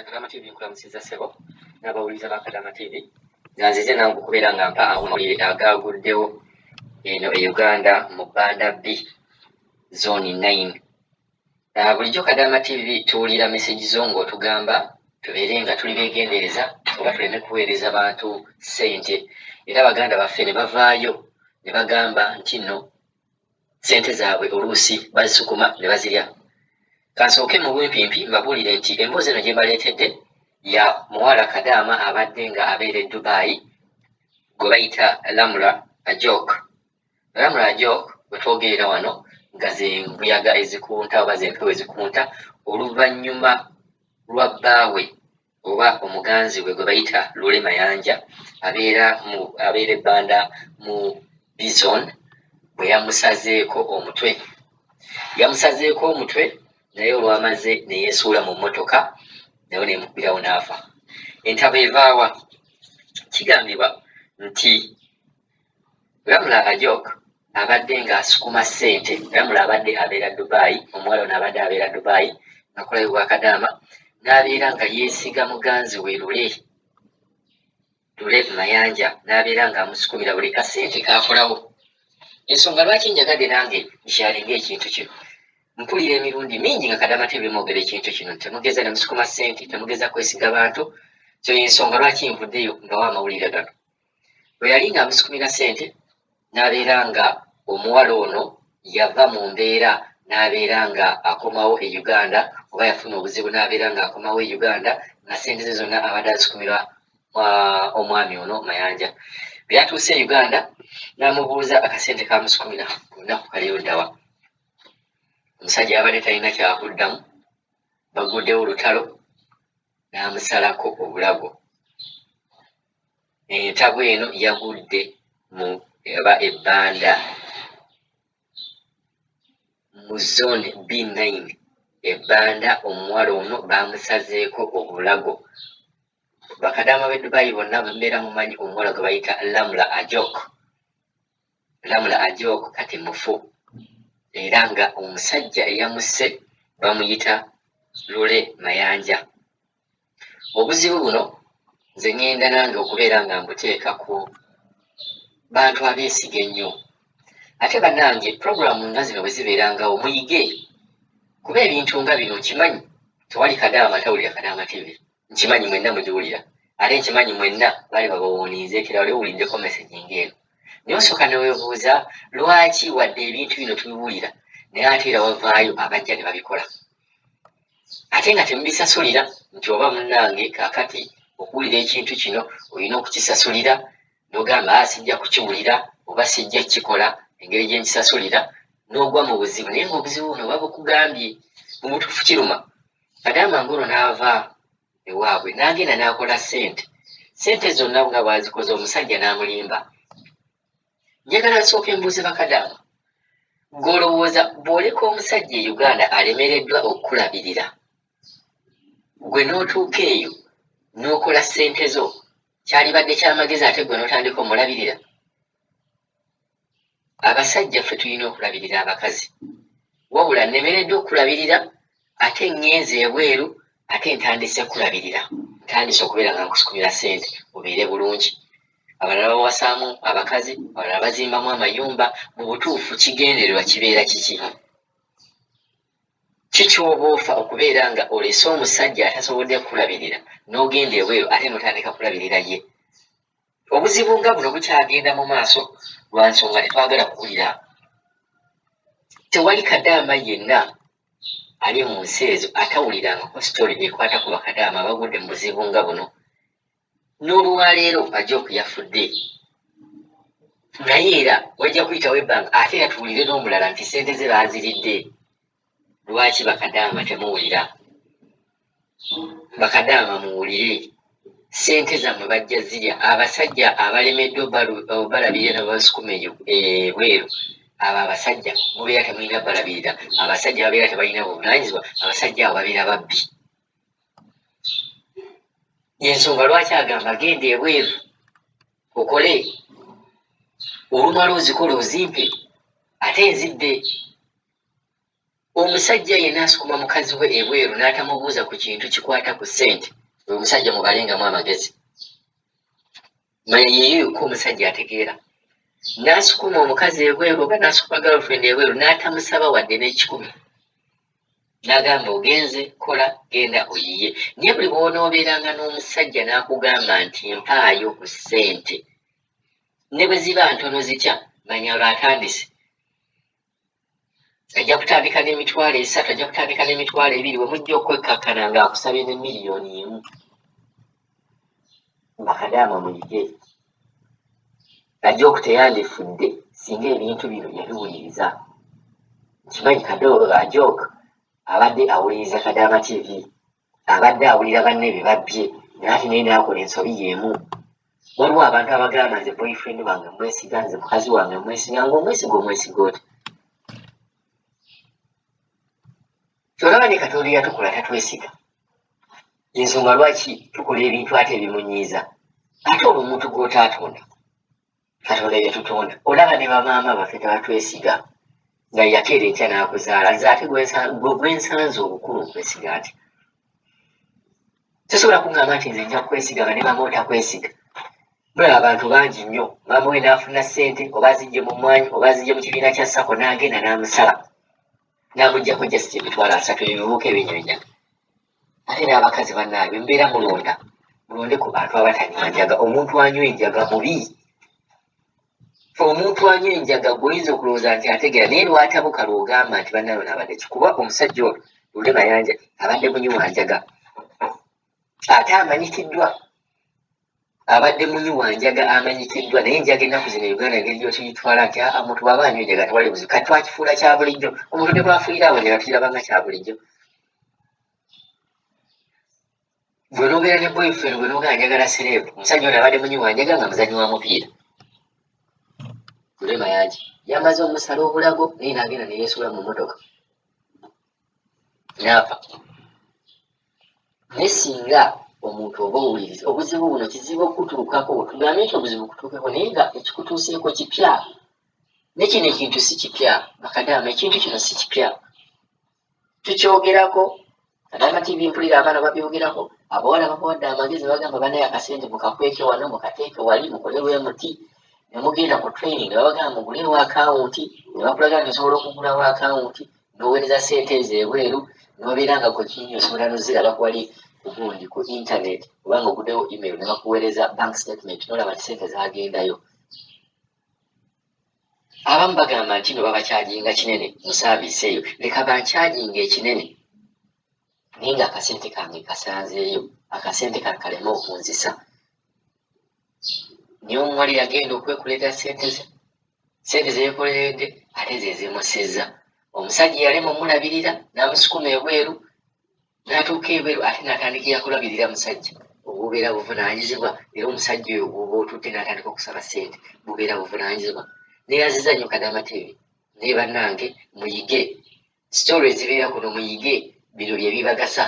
Kadama TV nkulamusiza ssebo n'abawuliza ba Kadama TV nga nzize nange okubeera nga mpa amawulire agaaguddewo eno e Uganda mu Banda B Zone 9. Bulijjo Kadama TV tuwulira message zo ng'otugamba tubeere nga tuli beegendereza oba tuleme kuweereza bantu ssente, era baganda baffe ne bavaayo ne bagamba nti nno ssente zaabwe oluusi bazisukuma ne bazirya. Kansooke mu bwempimpi mbabuulire nti emboozi eno gye mbaleetedde ya muwala Kadaama abadde nga abeera e Dubai gwe bayita Lamla Ajok. Lamla Ajok bwe twogerera wano nga ze mbuyaga ezikunta oba ze mpewo ezikunta oluvannyuma lwa bbaawe oba omuganzi we gwe bayita Lule Mayanja abeera ebbanda mu Bizon bwe yamusazeeko omutwe. Yamusazeeko omutwe naye olwamaze ne yeesuula mu mmotoka nayo neemukubirawo n'afa. Entabo evaawa? Kigambibwa nti Lamla Ajok abadde ng'asukuma ssente. Lamla abadde abeera Dubai, omuwala ono abadde abeera Dubai nakolayo bwa Kadaama n'abeera nga yeesiga muganzi we Lule Mayanja n'abeera ng'amusukumira buli kasente kaakolawo. Ensonga lwaki njagadde nange nkyalinga ekintu kino, mpulira emirundi mingi nga Kadama TV mwogera ekintu kino, temugeza ne musukuma ssente, temugeza kwesiga bantu. So ensonga lwaki nvuddeyo nga wa amawulire gano. Bwe yali ng'amusukumira ssente n'abeera nga omuwala ono yava mu mbeera n'abeera nga akomawo e Uganda oba yafuna obuzibu n'abeera nga akomawo e Uganda nga ssente ze zonna abadde azisukumira omwami ono Mayanja. Bwe yatuuse e Uganda n'amubuuza akasente k'amusukumira ku lunaku kaliyo ddawa. Omusajja yabadde talina kyakuddamu, baguddewo olutalo n'amusalako obulago. Entabo eno yagudde mu eba ebbanda mu Zone B9 ebbanda. Omuwala ono baamusazeeko obulago. Bakadaama b'e Dubai bonna bembeera mumanyi omuwala gwe bayita Lamla Ajok. Lamla Ajok kati mufu era nga omusajja eyamusse bamuyita Lule Mayanja. Obuzibu buno nze ŋŋenda nange okubeera nga mbuteeka ku bantu abeesiga ennyo. Ate bannange puroguramu nga zino bwe zibeerangawo muyige, kuba ebintu nga bino nkimanyi tewali Kadaama atawulira Kadaama TV. Nkimanyi mwenna mugiwulira, ate nkimanyi mwenna bali babawuniize ekira wali owuliddeko message ng'eno. Naye osooka ne weebuuza lwaki wadde ebintu bino tubiwulira naye ate era wavaayo abajja ne babikola ate nga temubisasulira, nti oba munnange kaakati okuwulira ekintu kino olina okukisasulira n'ogamba sijja kukiwulira oba sijja kukikola engeri gye nkisasulira n'ogwa mu buzibu. Naye ng'obuzibu buno oba bukugambye mu butuufu kiruma. Kadaama ng'ono n'ava ewaabwe n'agenda n'akola ssente zonna nga bw'azikoze omusajja n'amulimba. Njagala nsooke mbuuze Bakadaama, gw'olowooza bw'oleka omusajja e Uganda alemereddwa okukulabirira, gwe n'otuuka eyo n'okola ssente zo, kyalibadde kyamagezi ate gwe n'otandika omulabirira? Abasajja ffe tulina okulabirira abakazi, wabula nnemereddwa okukulabirira ate ŋŋenze ebweru ate ntandise kulabirira, ntandise okubeera nga nkusukumira ssente obeere bulungi. Abalala bawasaamu abakazi, abalala bazimbamu amayumba. Mu butuufu kigendererwa kibeera kiki? Kikyoba ofa okubeera nga olese omusajja atasobodde kukulabirira n'ogenda ebweru ate n'otandika kulabirira ye. Obuzibu nga buno bukyagenda mu maaso lwa nsonga tetwagala kuwulira. Tewali Kadaama yenna ali mu nsi ezo atawulirangako sitori ekwata ku Bakadaama abagudde mu buzibu nga buno. N'olwaleero Ajok yafudde, naye era wajja kuyitawo ebbanga ate era tuwulire n'omulala nti ssente ze baaziridde. Lwaki Bakadaama temuwulira? Bakadaama muwulire, ssente zammwe bajja zirya. Abasajja abalemeddwa obalabirira nabasukuma ebweru, abo abasajja mubeera temulina balabirira. Abasajja babeera tebalina buvunaanyizibwa, abasajja abo babeera babbi. Ensonga lwaki agamba genda ebweru okole, olumala ozikola ozimpe ate nzidde. omusajja yenna asukuma mukazi we ebweru n'atamubuuza ku kintu kikwata ku ssente oyo omusajja mubalengamu amagezi manya yeeyo ko omusajja ategeera n'asukuma omukazi ebweru oba n'asukuma girlfriend ebweru n'atamusaba wadde n'ekikumi n'agamba ogenze kola genda oyiye naye buli bw'onoobeeranga n'omusajja n'akugamba nti empaayo ku ssente ne bwe ziba ntono zitya manya lwatandise ajja kutandika n'emitwalo 3 ajja kutandika n'emitwalo 2 we mujja okwekkakkana ng'akusabye ne miliyoni 1 bakadaama muyige ajja okuteyandifudde singa ebintu bino yabiwuliriza nkimanyi ajooka abadde awuliriza Kadaama TV abadde awulira banne bye babbye naati naye naakola ensobi y'emu waliwo abantu abagamba nze boyfriend wange mwesiga nze mukazi wange mwesiga ng'omwesiga omwesiga oti kyolaba ne Katonda yatukola tatwesiga ensonga lwaki tukola ebintu ate ebimunyiiza ate olwo omuntu gw'otaatonda Katonda yatutonda olaba ne bamaama baffe tebatwesiga nga yakeera enkya n'akuzaala nze ate gwensanze obukulu okwesiga ati tosobola kuŋŋamba nti nze nja kukwesiga nga ne mama otakwesiga mulaba abantu bangi nnyo maama we n'afuna ssente oba azijje mu mwanyi oba azijje mu kibiina kya sako n'agenda n'amusala n'amuggyako jasiti emitwalo 3 ebibuuka ebinyonya ate n'abakazi bannaabwe mbeera mulonde ku bantu abatanywa omuntu anywa enjaga mubi omuntu anywa enjaga gw'oyinza okulowooza nti ategeera naye lwatabuka lw'ogamba nti bannayo n'abadde kikuba omusajja oyo lule mayanja abadde munywanjaga ate amanyikiddwa abadde munywanjaga amanyikiddwa naye enjaga ennaku zino Uganda engeri gy'otuyitwala nti omuntu bw'aba anywa enjaga tewali buzibu kati twakifuula kya bulijjo omuntu ne bwafuira awo enjaga tukirabanga kya bulijjo gwe n'obeera ne boyfriend gwe n'ogaa njagala serebu omusajja ono abadde munywanjaga nga muzanyi wa mupiira Lule mayanja yamaze omusala obulago naye n'agenda ne yeesula mu mmotoka n'afa naye singa omuntu oba owuliriza obuzibu buno kizibu okutuukako tugambe nti obuzibu kutuukeko naye nga ekikutuuseeko kipya ne kino ekintu si kipya bakadaama ekintu kino si kipya tukyogerako Kadaama TV mpulira abaana babyogerako abawala babawadde amagezi bagamba banaye akasente mukakweke wano mukateeke wali mukolerwe muti ne mugenda ku training ne babagamba mugulewo akawunti ne bakulaga nti osobola okugulawo akawunti n'oweereza ssente ezo ebweru n'obeera nga kokinyi osobola noziraba kwali ugundi ku internet kubanga oguddewo email ne bakuweereza bank statement n'olaba nti ssente zagendayo abamu bagamba nti no babakyaginga kinene mu saaviisi eyo leka bankyajinga ekinene naye nga akasente kange kasanzeeyo akasente kange kaleme okunzisa naye omuwala yagenda okwekuleeta ssente zeyekoleredde ate ze zimusizza omusajja yalema omulabirira n'amusukuma ebweru n'atuuka ebweru ate n'atandikira kulabirira musajja obubeera buvunaanyizibwa era omusajja oyo bw'oba otudde n'atandika okusaba ssente bubeera buvunaanyizibwa neeyaziza nnyo Kadaama TV naye bannange muyige sitole ezibeera kuno muyige bino bye bibagasa